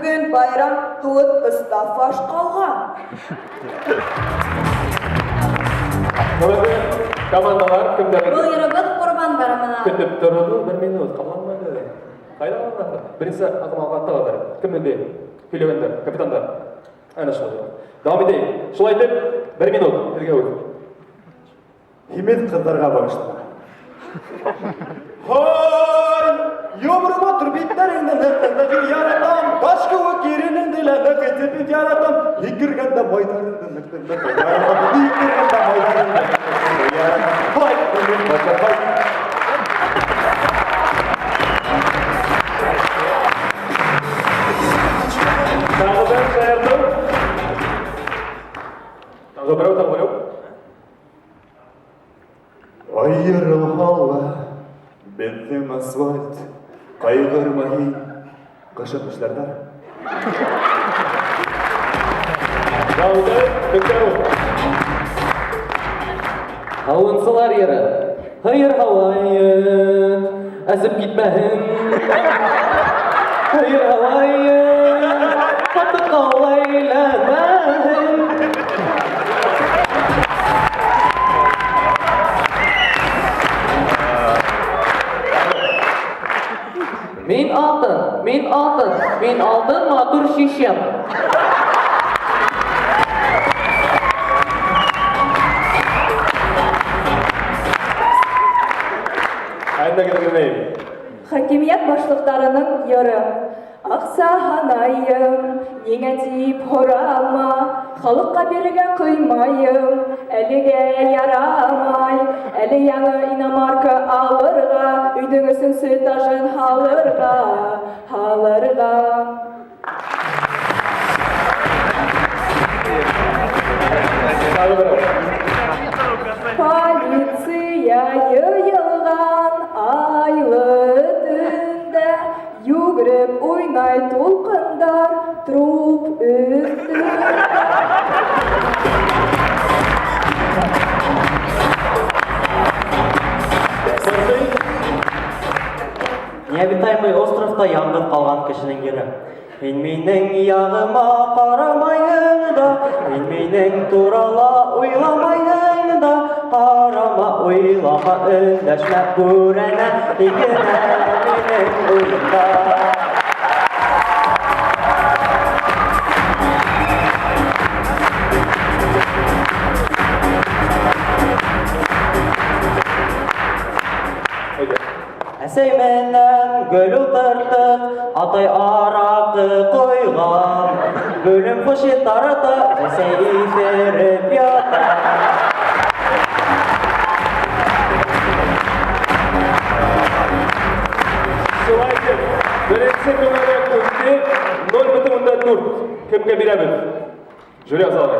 Бүгін байрам қылып ыстафаш қалған. Командалар кімдер? Бұл ерібіт құрбан барымына. Күтіп тұрды, 1 минут қаланмады. Қайда қаланды? Бірінші ақымалға аттағадар. Кімінде? Күйлегендер, капитандар. Әне шылады. Давам етейік. Шылай деп, 1 минут. Бірге өйді. Химет қыздарға бағыштыма. Хай! Йомырма тұрбеттеріңді нәқтіңді яратам, Ташқы өкерінің діләні қетепет яратам, Екіргенді майдарыңды нәқтіңді яратам, Екіргенді майдарыңды нәқтіңді яратам. Хай! Өмен баша хай! Тағы бір шайырдың. Тағы біреу. Айырылғалы біздің асфальт, қайғырмай қашырмышлардар. Дауды бүктеру. Ауынсылар ері, хайыр хавайын, әзіп кетмәхін. Хайыр хавайын, қатты қаулайланмәхін. Мен алтын матур шешем. Айында кетірмейім. Хакимият башлықтарының йыры. Ақса ханайым, неңе тиіп хорама, халыққа берген қоймайым, әліге ярамай, әлі яңы иномарка алырға, үйдің үсін сытажын халырға. Полиция йыйылған айлы түнде, Югіріп ойнай толқындар труп үстінде. Необитаемый островта яңғып қалған кішінің ері. Менің яғыма қарамайын да, менің турала ойламайын да, қарама ойлама үндәшмә көрәнә, егінә менің ойында. Әсейменнен гүл ұтыртық, атай арақты қойған, гүлім құшет тараты, әсей еферіп ята. Шылайды. Бірінші көмірі көмде 0,4. Кімге береміз? Жүре салды.